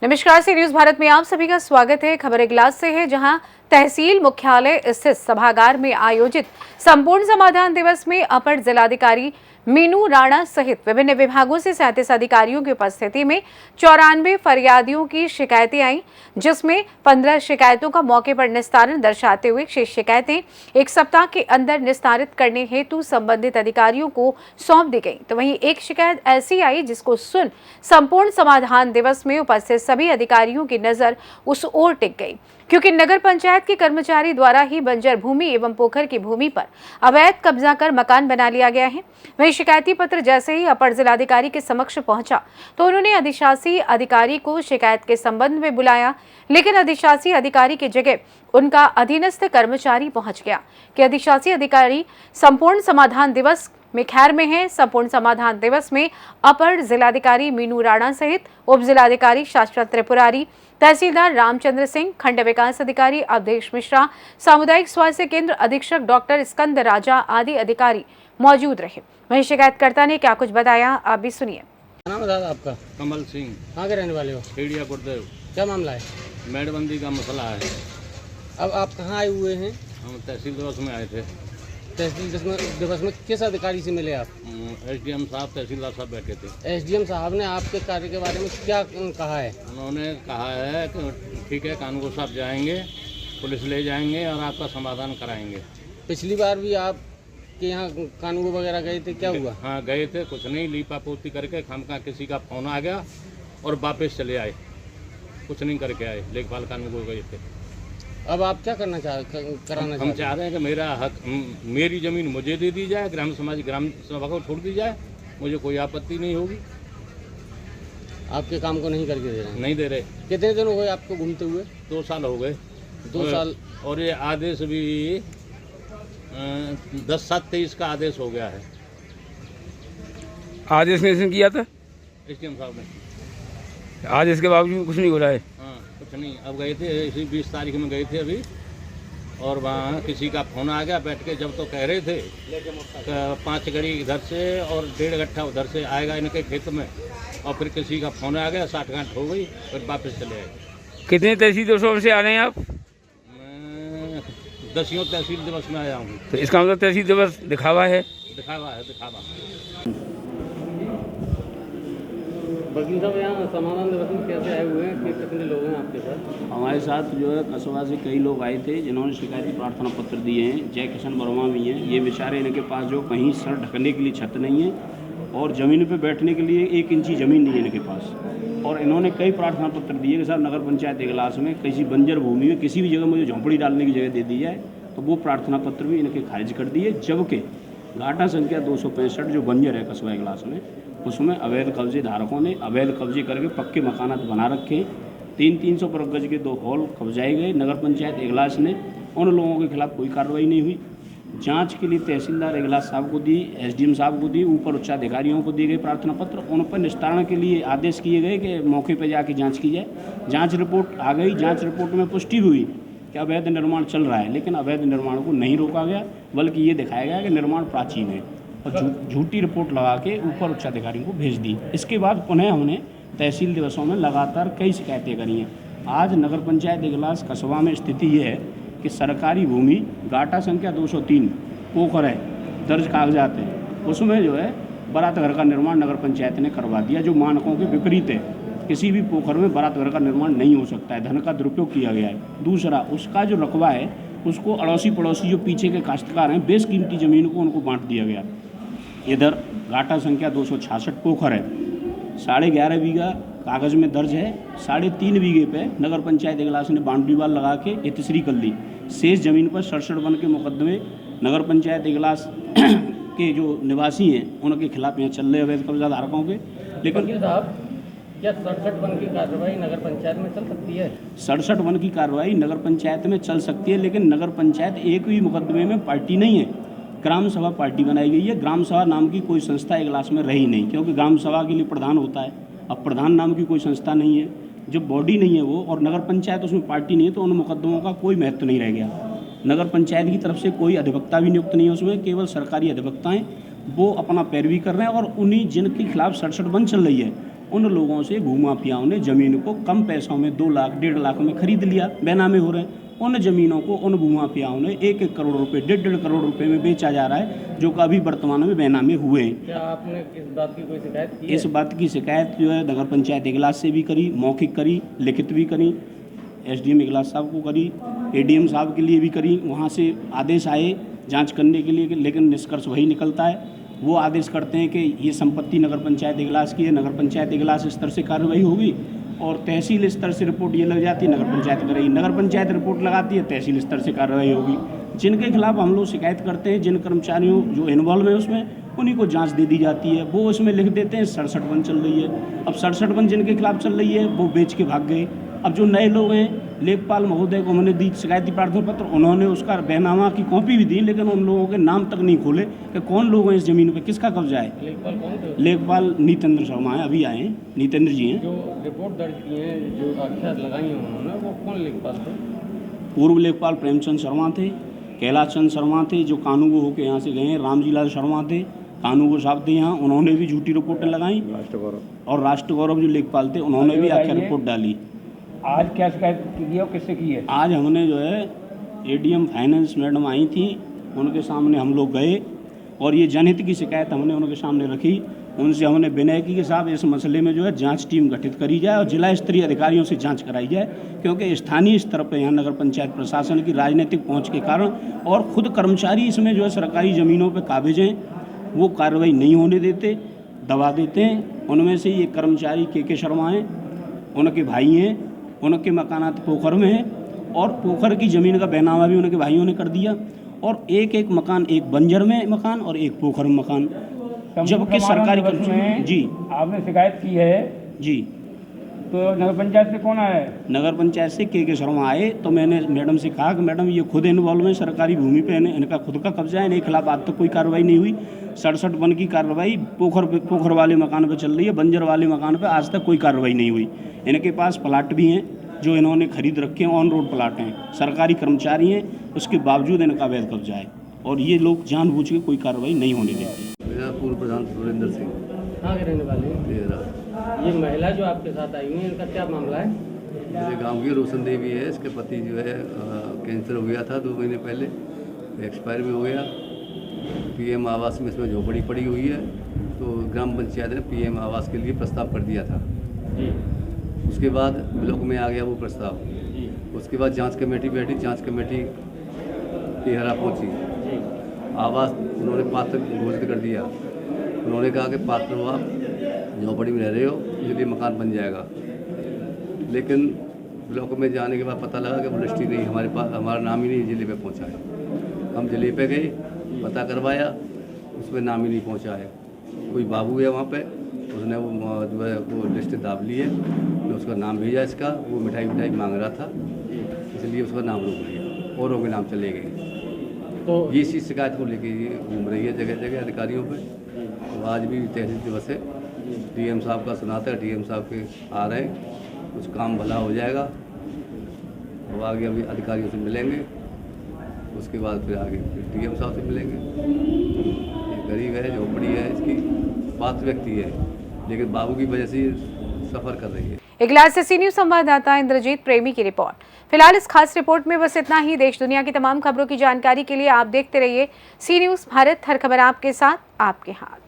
नमस्कार, सी न्यूज भारत में आप सभी का स्वागत है। खबर इगलास से है, जहां तहसील मुख्यालय स्थित सभागार में आयोजित संपूर्ण समाधान दिवस में अपर जिलाधिकारी मीनू राणा सहित विभिन्न विभागों से 37 अधिकारियों की उपस्थिति में 94 फरियादियों की शिकायतें आई, जिसमें 15 शिकायतों का मौके पर निस्तारण दर्शाते हुए शेष शिकायतें एक सप्ताह के अंदर निस्तारित करने हेतु संबंधित अधिकारियों को सौंप दी गई। तो वहीं एक शिकायत ऐसी आई जिसको सुन संपूर्ण समाधान दिवस में उपस्थित सभी अधिकारियों की नजर उस ओर टिक गई, क्योंकि नगर पंचायत के कर्मचारी द्वारा ही बंजर भूमि एवं पोखर की भूमि पर अवैध कब्जा कर मकान बना लिया गया है। वहीं शिकायती पत्र जैसे ही अपर जिलाधिकारी के समक्ष पहुंचा तो उन्होंने अधिशासी अधिकारी को शिकायत के संबंध में बुलाया, लेकिन अधिशासी अधिकारी की जगह उनका अधीनस्थ कर्मचारी पहुंच गया कि अधिशासी अधिकारी संपूर्ण समाधान दिवस में खैर में है। संपूर्ण समाधान दिवस में अपर जिलाधिकारी मीनू राणा सहित उप जिलाधिकारी शाश्वत त्रिपुरारी, तहसीलदार रामचंद्र सिंह, खंड विकास अधिकारी अवधेश मिश्रा, सामुदायिक स्वास्थ्य केंद्र अधीक्षक डॉक्टर स्कंद राजा आदि अधिकारी मौजूद रहे। वहीं शिकायतकर्ता ने क्या कुछ बताया, आप भी सुनिए। नाम है दादा आपका? कमल सिंह। कहाँ के रहने वाले हो? खेड़िया गुरुदेव। क्या मामला है? मेड़बंदी का मसला है। अब आप कहाँ आए हुए हैं? हम तहसील दिवस में आए थे। तहसील दिवस में किस अधिकारी से मिले आप? एसडीएम साहब, तहसीलदार साहब बैठे थे। एसडीएम साहब ने आपके कार्य के बारे में क्या कहा है? उन्होंने कहा है कि ठीक है, कानून साहब जाएंगे, पुलिस ले जाएंगे और आपका समाधान कराएंगे। पिछली बार भी आप के यहाँ कानून वगैरह गए थे, क्या हुआ? हाँ, गए थे, कुछ नहीं, लीपा पोती करके खामखा किसी का फोन आ गया और वापस चले आए, कुछ नहीं करके आए। लेखपाल कानून को गए थे। अब आप क्या कराना हम चाह रहे हैं कि मेरा हक, मेरी ज़मीन मुझे दे दी जाए, ग्राम सभा को छोड़ दी जाए, मुझे कोई आपत्ति नहीं होगी। आपके काम को नहीं करके दे रहे? नहीं दे रहे। कितने दिन हो गए आपको घूमते हुए? 2 साल हो गए। 2 साल। और ये आदेश भी 10/7/23 का आदेश हो गया है। आदेश ने किया था एसडीएम साहब ने। आज इसके बावजूद कुछ नहीं हो रहा है। हाँ, कुछ नहीं। अब गए थे इसी 20 तारीख में गए थे अभी, और वहाँ किसी का फोन आ गया बैठ के, जब तो कह रहे थे 5 गड़ी इधर से और 1.5 गट्ठा उधर से आएगा इनके खेत में, और फिर किसी का फोन आ गया, 60 गांठ हो गई, फिर वापस चले आए। कितने तहसील दिवसों से आ रहे हैं आप? मैं 10वीं तहसील दिवस में आया हूँ। तो इसका मतलब तहसील दिवस दिखावा है? दिखावा। वकील साहब, यहाँ समाधान दिवस में कैसे आए हुए हैं? कितने लोग हैं आपके साथ? हमारे साथ जो है कस्बा से कई लोग आए थे, जिन्होंने शिकायती प्रार्थना पत्र दिए हैं। जय किशन वर्मा भी हैं। ये बेचारे, इनके पास जो कहीं सर ढकने के लिए छत नहीं है और ज़मीन पे बैठने के लिए 1 इंची ज़मीन नहीं है इनके पास। और इन्होंने कई प्रार्थना पत्र दिए कि साहब नगर पंचायत इगलास में किसी बंजर भूमि में किसी भी जगह मुझे झोंपड़ी डालने की जगह दे दी जाए, तो वो प्रार्थना पत्र भी इनके खारिज कर दिए। जबकि घाटा संख्या 265 जो बंजर है कस्बा इगलास में, उसमें अवैध कब्जे धारकों ने अवैध कब्जे करके पक्के मकानात बना रखे। 300 वर्ग गज के 2 हॉल कब्जाए गए। नगर पंचायत इगलास ने उन लोगों के खिलाफ कोई कार्रवाई नहीं हुई। जांच के लिए तहसीलदार इगलास साहब को दी, एसडीएम साहब को दी, ऊपर उच्चाधिकारियों को दिए गए प्रार्थना पत्र। उन पर निस्तारण के लिए आदेश किए गए कि मौके पर जाके जाँच की जाए। जाँच रिपोर्ट आ गई। जाँच रिपोर्ट में पुष्टि हुई कि अवैध निर्माण चल रहा है, लेकिन अवैध निर्माण को नहीं रोका गया, बल्कि ये दिखाया गया कि निर्माण प्राचीन है, और झूठी रिपोर्ट लगा के ऊपर उच्चाधिकारियों को भेज दी। इसके बाद पुनः हमने तहसील दिवसों में लगातार कई शिकायतें करी हैं। आज नगर पंचायत इगलास कस्बा में स्थिति ये है कि सरकारी भूमि गाटा संख्या 203 पोखर है, दर्ज कागजात हैं, उसमें जो है बारात घर का निर्माण नगर पंचायत ने करवा दिया, जो मानकों के विपरीत है। किसी भी पोखर में बारात घर का निर्माण नहीं हो सकता है, धन का दुरुपयोग किया गया है। दूसरा, उसका जो रकबा है उसको अड़ोसी पड़ोसी जो पीछे के काश्तकार हैं, बेशकीमती ज़मीन को उनको बांट दिया गया। इधर घाटा संख्या 266 पोखर है, 11.5 बीघा कागज़ में दर्ज है। 3.5 बीघे पे नगर पंचायत इगलास ने बाउंड्री वाल लगा के इतश्री कर दी। शेष ज़मीन पर 67 वन के मुकदमे नगर पंचायत इगलास के जो निवासी हैं उनके खिलाफ यहाँ चल रहे अवैध कब्जा धारकों के। लेकिन साहब, क्या 67 वन की कार्रवाई नगर पंचायत में चल सकती है? 67 वन की कार्रवाई नगर पंचायत में चल सकती है, लेकिन नगर पंचायत एक भी मुकदमे में पार्टी नहीं है। ग्राम सभा पार्टी बनाई गई है। ग्राम सभा नाम की कोई संस्था इगलास में रही नहीं, क्योंकि ग्राम सभा के लिए प्रधान होता है। अब प्रधान नाम की कोई संस्था नहीं है, जब बॉडी नहीं है वो, और नगर पंचायत उसमें पार्टी नहीं है, तो उन मुकदमों का कोई महत्व नहीं रह गया। नगर पंचायत की तरफ से कोई अधिवक्ता भी नियुक्त नहीं है उसमें, केवल सरकारी अधिवक्ता हैं, वो अपना पैरवी कर रहे हैं। और उन्हीं जिनके खिलाफ 67 बंद चल रही है, उन लोगों से भूमाफियाओं ने ज़मीन को कम पैसों में 2 लाख 1.5 लाख में खरीद लिया, बेनामे हो रहे हैं। उन ज़मीनों को उन भूमाफियाओं ने 1-1 करोड़ रुपए 1.5 करोड़ रुपए में बेचा जा रहा है, जो कि अभी वर्तमान में बेनामे हुए हैं। क्या आपने इस बात की कोई शिकायत की है? इस बात की शिकायत जो है नगर पंचायत इजलास से भी करी, मौखिक करी, लिखित भी करी, SDM इजलास साहब को करी, ADM साहब के लिए भी करी। वहाँ से आदेश आए जांच करने के लिए, लेकिन निष्कर्ष वही निकलता है। वो आदेश करते हैं कि ये संपत्ति नगर पंचायत इजलास की है, नगर पंचायत इजलास स्तर से कार्रवाई होगी, और तहसील स्तर से रिपोर्ट ये लग जाती है, नगर पंचायत करेगी, नगर पंचायत रिपोर्ट लगाती है, तहसील स्तर से कार्रवाई होगी। जिनके खिलाफ हम लोग शिकायत करते हैं, जिन कर्मचारियों जो इन्वॉल्व है उसमें, उन्हीं को जांच दे दी जाती है। वो उसमें लिख देते हैं 67 बंद चल रही है। अब 67 बंद जिनके खिलाफ चल रही है वो बेच के भाग गए। अब जो नए लोग हैं, लेखपाल महोदय को उन्होंने दी शिकायती प्रार्थना पत्र, उन्होंने उसका बैनामा की कॉपी भी दी, लेकिन उन लोगों के नाम तक नहीं खोले कि कौन लोग हैं इस ज़मीन पे, किसका कब्जा है। लेखपाल कौन थे? लेखपाल नीतेंद्र शर्मा हैं, अभी आए हैं, नीतेंद्र जी हैं। जो रिपोर्ट दर्ज की है, जो आख्या लगाई हैं उन्होंने, वो कौन लेखपाल थे? पूर्व लेखपाल प्रेमचंद शर्मा थे, कैलाश चंद शर्मा थे जो कानूगो होकर यहाँ से गए हैं, रामजीलाल शर्मा थे, कानूगो साहब थे यहाँ, उन्होंने भी झूठी रिपोर्टें लगाई। और राष्ट्र गौरव जो लेखपाल थे उन्होंने भी आख्या रिपोर्ट डाली। आज क्या शिकायत की है और किससे की है? आज हमने जो है ADM फाइनेंस मैडम आई थी, उनके सामने हम लोग गए और ये जनहित की शिकायत हमने उनके सामने रखी। उनसे हमने विनय की कि साहब इस मसले में जो है जांच टीम गठित करी जाए और जिला स्तरीय अधिकारियों से जांच कराई जाए, क्योंकि स्थानीय स्तर पर यहाँ नगर पंचायत प्रशासन की राजनीतिक पहुँच के कारण और खुद कर्मचारी इसमें जो है सरकारी ज़मीनों पर काबिज हैं, वो कार्रवाई नहीं होने देते, दबा देते हैं। उनमें से ये कर्मचारी के शर्मा हैं, उनके भाई हैं, उनके मकानात पोखर में हैं और पोखर की ज़मीन का बैनामा भी उनके भाइयों ने कर दिया। और एक मकान, एक बंजर में मकान और एक पोखर में मकान, जबकि सरकारी कर्मचारी। जी आपने शिकायत की है जी। तो नगर पंचायत से कौन आया है? नगर पंचायत से के शर्मा आए, तो मैंने मैडम से कहा कि मैडम ये खुद इन्वॉल्व है सरकारी भूमि पे, इनका खुद का कब्जा है, इनके खिलाफ आज तक कोई कार्रवाई नहीं हुई। 67 बंद की कार्रवाई पोखर वाले मकान पे चल रही है, बंजर वाले मकान पे आज तक कोई कार्रवाई नहीं हुई। इनके पास प्लाट भी हैं जो इन्होंने खरीद रखे हैं, ऑन रोड प्लाट हैं, सरकारी कर्मचारी हैं, उसके बावजूद इनका अवैध कब्जा है और ये लोग जानबूझ के कोई कार्रवाई नहीं होने देते। मेरा पूर्व प्रधान सुरेंद्र सिंह कहाँ के रहने वाले हैं? तेरा ये महिला जो आपके साथ आई हुई है, इनका क्या मामला है? मेरे गांव की रोशन देवी है, इसके पति जो है कैंसर हो गया था 2 महीने पहले, एक्सपायर भी हो गया। PM आवास में इसमें झोपड़ी पड़ी हुई है, तो ग्राम पंचायत ने PM आवास के लिए प्रस्ताव कर दिया था। जी उसके बाद ब्लॉक में आ गया वो प्रस्ताव। जी उसके बाद जांच कमेटी बैठी, जांच कमेटी टेहरा पहुंची, आवास उन्होंने पात्र घोषित कर दिया। उन्होंने कहा कि पात्र हो आप, झोपड़ी में रह रहे हो, इसलिए मकान बन जाएगा। लेकिन ब्लॉक में जाने के बाद पता लगा कि वो लिस्ट ही नहीं, हमारे पास हमारा नाम ही नहीं जिले पे पहुंचा है। हम जिले पे गए, पता करवाया, उसमें नाम ही नहीं पहुंचा है। कोई बाबू है वहाँ पे, उसने वो जो है वो लिस्ट दाब ली है, तो उसका नाम भेजा इसका, वो मिठाई मांग रहा था, इसलिए उसका नाम रोक लिया, औरों के नाम चले गए। तो ये इसी शिकायत को लेके ये घूम रही है जगह जगह अधिकारियों पे। तो आज भी तहसील दिवस है, DM साहब का सुनाता है, DM साहब के आ रहे हैं, कुछ काम भला हो जाएगा। अब आगे अभी अधिकारियों से मिलेंगे, उसके बाद फिर आगे फिर DM साहब से मिलेंगे। ये गरीब है, झोपड़ी है, इसकी पात्र व्यक्ति है, लेकिन बाबू की वजह से सफ़र कर रही है। इगलास से सी न्यूज़ संवाददाता इंद्रजीत प्रेमी की रिपोर्ट। फिलहाल इस खास रिपोर्ट में बस इतना ही। देश दुनिया की तमाम खबरों की जानकारी के लिए आप देखते रहिए सी न्यूज़ भारत, हर खबर आपके साथ, आपके हाथ।